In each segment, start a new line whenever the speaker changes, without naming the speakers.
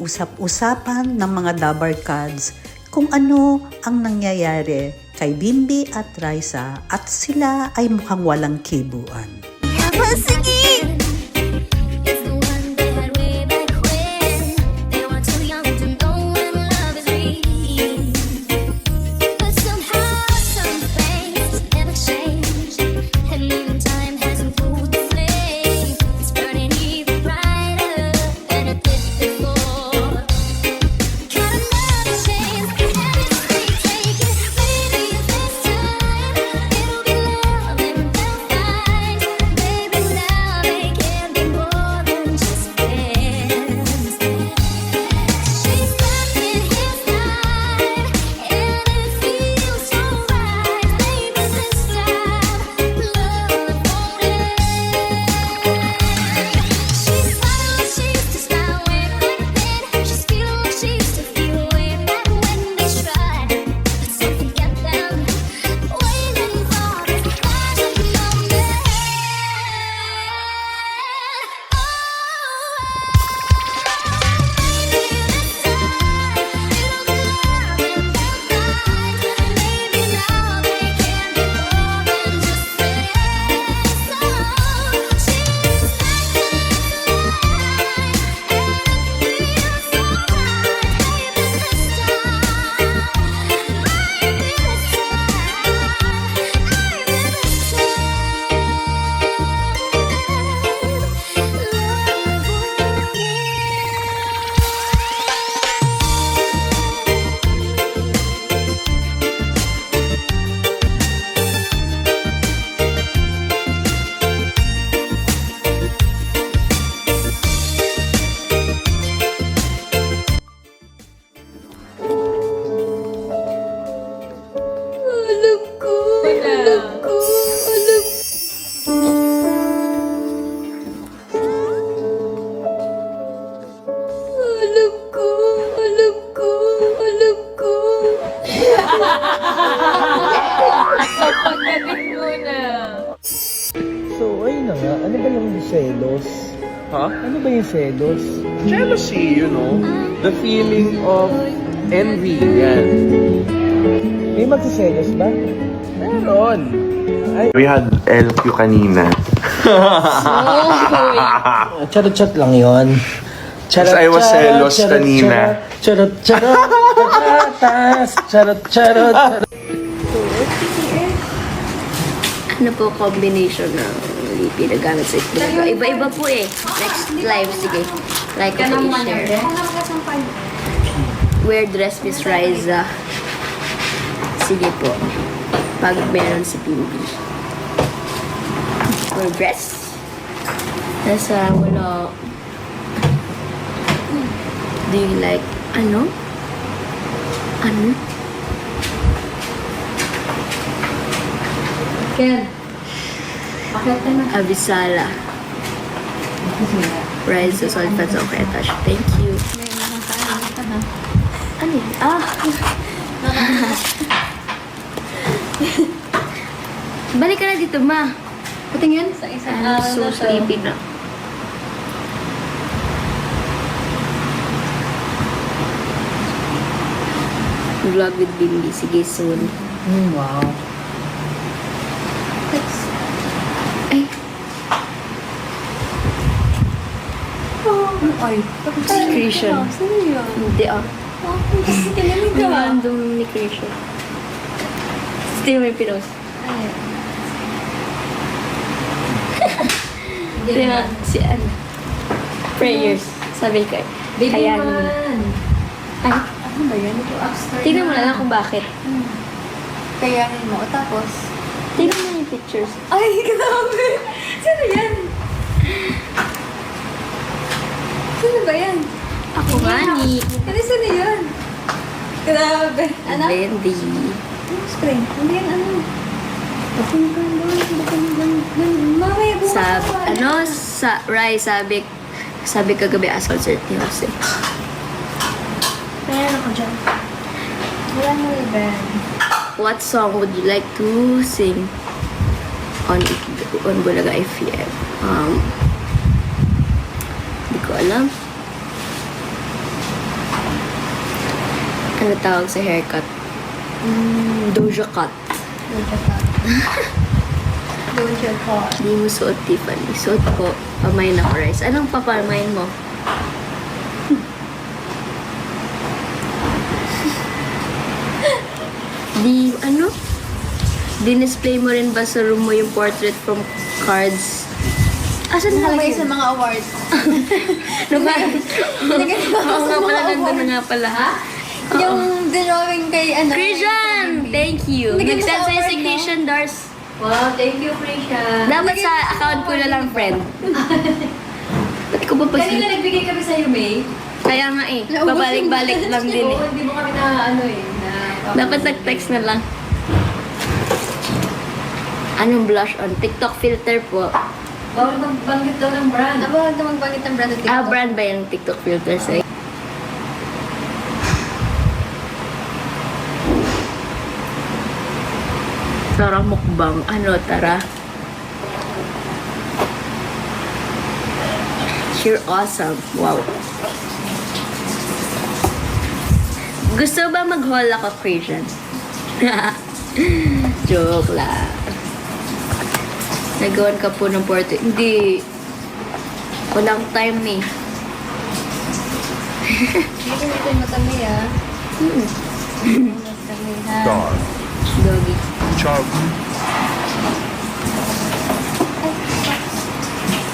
pinag-usap-usapan ng mga Dabarkads kung ano ang nangyayari kay Bimbi at Raisa at sila ay mukhang walang kibuan.
So, ayun na nga. Ano ba yung selos?
Huh?
Ano ba yung selos?
Jealousy, you know? The feeling of envy, yan.
May magsiselos ba?
Meron. We had LQ kanina.
Charot-charot lang yun.
Because I was selos kanina.
Charot-charot. Charot-charot.
Ano po combination ng lipi na gamit sa itlog? Iba-iba po eh. Next live, sige. Like ko po i-share. Wear dress Miss Raisa. Sige po. Pag meron si Bimbi. Wear dress. Nasa wala. Do you like, ano? Ano?
Ken, bakit ka na?
Avisala. Rise the solid fats of Ketash. Thank you. Ano yun? Ah! Balik ka na dito, ma.
Patingin sa isa.
I'm so sleepy na. Vlog with Bimbi. Sige, soon.
Wow.
Ay,
Ay,
si Christian.
Sino yun?
Hindi ah.
Kinilig ka
Ang
ba?
random ni Christian. Hindi mo yung pinost.
Ay.
Hindi na, si ano. Prayers. Sabi ko.
Baby
Kaya
man.
Ay,
Ano ba yan? Ito upstart.
tingnan mo na lang kung bakit.
Kayanin mo. Tapos?
Tingnan mo yung pictures.
Ay, grabe. Sino yan? Sino ba yan?
Ako nga ni
Ano sino yan? Grabe. Ano?
Bendy.
Ano spring? Hindi yan ano. Bakunigan doon. Bakunigan doon. Mamaya bukas
Sab,
ako,
ano, sa Rai, sabi kagabi as concert ni Jose.
Meron ako dyan. Wala mo Ben.
What song would you like to sing on Bulaga FM? Hindi ko alam. Ano tawag sa haircut? Doja cut.
Doja cat. Doja cat.
Hindi mo suot, Tiffany. Suot ko. Pamain ako, Rice. Anong papamain mo? Dinisplay mo rin ba sa room mo yung portrait from cards? Asan
Nakalagay
nakalagay
sa mga awards.
Nilagay Oo nga pala, nandun na nga pala.
Yung drawing kay ano.
Christian! Thank you.
Nilagay mo sa
Nag-send sa'yo
award,
si
no?
Christian Dars.
Wow, thank you, Krisha.
Dapat sa account ko na lang, friend. Ba't ko ba pa
Kanina nagbigay kami sa'yo, May.
Kaya nga eh. Babalik-balik lang din eh.
Oo, hindi mo kami na ano eh.
Dapat nag-text na lang. Anong blush on? TikTok filter po.
Bawal magbanggit daw ng brand. Bawal na magbanggit ng brand ng TikTok.
Brand ba yung TikTok filter sa'yo? Sarang mukbang. Ano, tara. You're awesome. Wow. Gusto ba mag-haul ako, Christian? Joke lang. Nagawan ka po ng portrait. Hindi. Walang time eh.
Dito yung matami ah. Matami ha.
Doggy.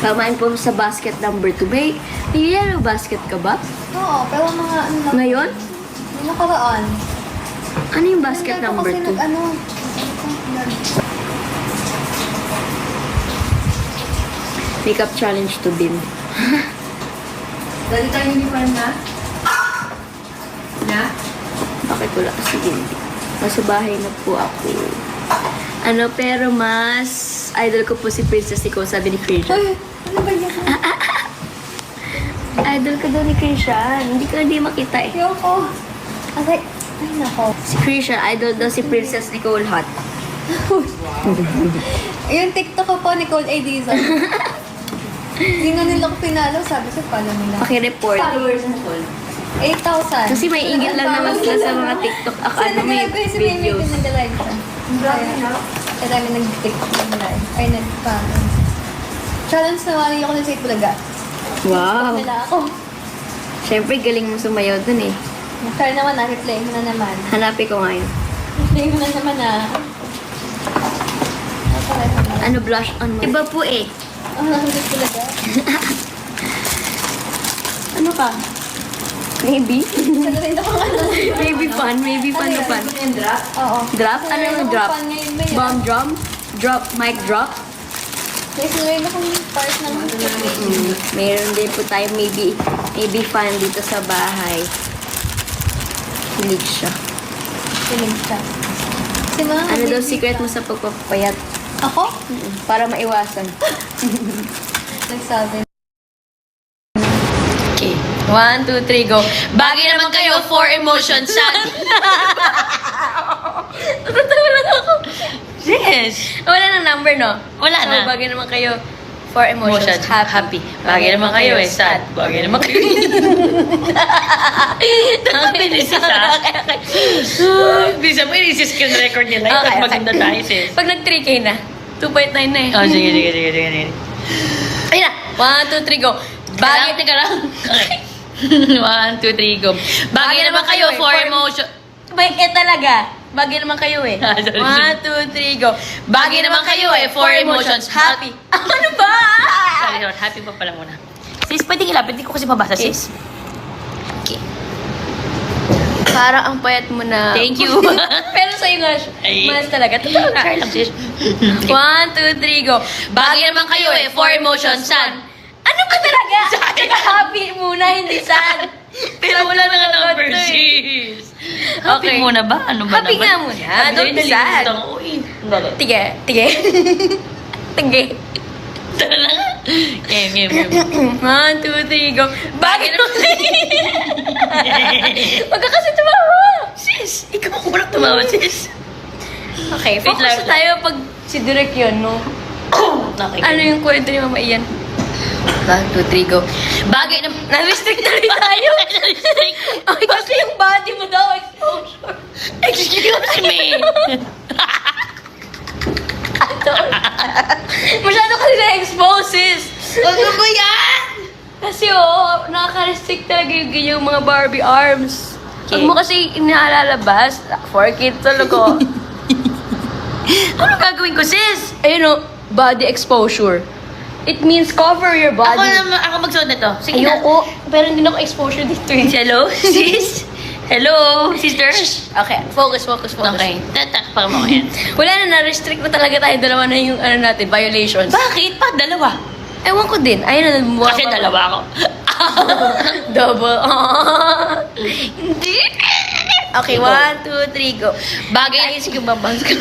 Pamain po sa basket number 2. May yellow basket ka ba?
Oo, pero mga ano lang.
Ngayon?
May nakaraan.
Ano yung basket
Nandito
number
kasi
2?
Ano?
Makeup challenge to Bim.
Dali tayo uniform na? Na?
Bakit wala kasi hindi? Nasa bahay na po ako. Ano, pero mas idol ko po si Princess Nicole, sabi ni Christian.
Uy, ano ba yan?
Idol ka daw ni Christian. Hindi ka hindi makita eh.
Yoko. Ay, nako.
Si Christian, idol daw si Princess Nicole Hot.
Yung TikTok ko po, Nicole A. Dizon. Hindi nga nila ko pinalo, sabi ko, follow nila.
Pakireport.
Followers mo, 8,000.
Kasi may ingit lang naman sila sa mga TikTok account na may videos.
Nag-live siya. Kaya dami nag-TikTok nag-live. Ay, nag-follow. Challenge na wali ako na sa Itbulaga.
Wow.
Nila ako.
Siyempre, galing mo sumayaw dun eh.
Sorry naman na, replay mo na naman.
Hanapin ko ngayon.
Replay mo na naman na.
Ano blush on mo? Iba po eh.
Ang Itbulaga.
Ano ka? Maybe?
Sana rin ako ano.
Maybe fun. Maybe fun na fun.
Oo.
Drop? Ano yung drop?
Fun ngayon ba yan?
Bomb drum? Drop? Mic drop?
May sinunod akong part ng
Meron din po tayo maybe fun dito sa bahay. Hilig siya.
feeling siya. Kasi mga
Ano daw
hindi
secret
siya.
mo sa pagpapayat?
Ako?
Para maiwasan.
Nagsabi.
Okay. 1, 2, 3, go. Bagay naman kayo for emotions, son. Natatawa lang ako.
Yes.
Wala nang number, no?
Wala
so,
na.
bagay naman kayo for emotions.
Happy. Bagay naman kayo eh. Sad. Bagay naman kayo. Nakabilis isa. Bisa mo, inisis ko yung record nila.
Okay,
Okay, maganda tayo, sis.
Pag nag-3K na, 2.9 na eh.
Oh, sige.
Ayun na. 1, 2, 3, go.
Bagay, teka lang. Okay. 1, 2, 3, go. Bagay naman kayo for emotion.
May talaga. Bagay naman kayo eh.
Ah, sorry.
1, 2, 3, go.
Bagay naman kayo eh, for emotions.
Happy. Ano ba?
Sorry, happy pa pala muna. Sis, pwedeng ilapit. Hindi ko kasi mabasa, sis. Okay.
Parang ang payat mo na.
Thank you.
Pero sa'yo nga siya.
Ay.
Mas talaga. Totoo nga.
Try lang, sis.
1, 2, 3, go.
Bagay naman kayo eh, for emotions. Sad.
Ano ba talaga? Tsaka happy muna, hindi sad.
Pero wala na nga number, sis. Happy
Okay.
muna ba? Ano ba
Happy
naman?
nga muna. Don't be sad.
Dali.
Tige. Tige.
Tara na nga. Game.
1, 2, 3, go. Bagay naman kayo. Huwag ka kasi tumawa.
Sis, ikaw ako walang tumawa, sis.
Okay,
Wait
focus
lang.
tayo pag si Direk yun, no?
Okay.
Ano yung kwento ni Mama Ian?
1, 2, 3, go. Bagay na... Na-restrict na rin tayo. Na-restrict. Kasi yung body mo daw, exposure. Excuse me. Masyado kasi na-exposes. Ano ba yan? Kasi nakaka-restrict talaga yung mga Barbie arms.
Okay.
Huwag mo kasi inalalabas. 4K talaga. Ano gagawin ko, sis? Ayun body exposure. It means cover your body.
Ako magsuot na to. Sige na.
Ayoko, pero hindi na ako exposure dito eh.
Hello, sis? Hello, sister?
Okay, focus.
Okay, tatakpan mo yan.
Wala na-restrict na talaga tayo. Dalawa na yung natin, violations.
Bakit? Pa dalawa?
Ewan ko din. Ayun na.
Kasi dalawa ako.
Double.
Hindi.
Okay, 1, 2, 3, go. Bagay na yung babas ko.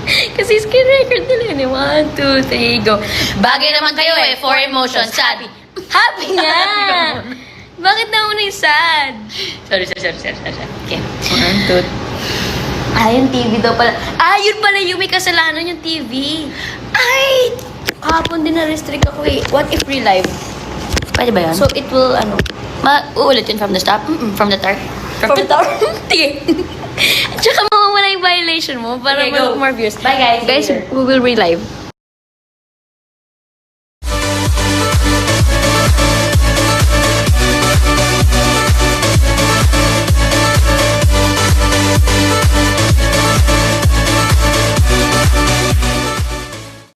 Kasi screen record nila yun eh. 1, 2, 3, go.
Bagay naman kayo eh, for emotions. Sabi.
Happy nga! Bakit nauna yung sad?
Sorry. Okay.
1, 2, yung TV daw pala. Yun pala yung may kasalanan yung TV. Ay! Kahapon din na-restrict ako eh. What if real life?
Pwede ba yan?
So it will,
Uulit yun from the stop? From the start?
from the top. Sige. Tsaka mawawala yung violation mo para
Okay, go.
more views.
Bye, guys.
Guys,
Later.
we will relive.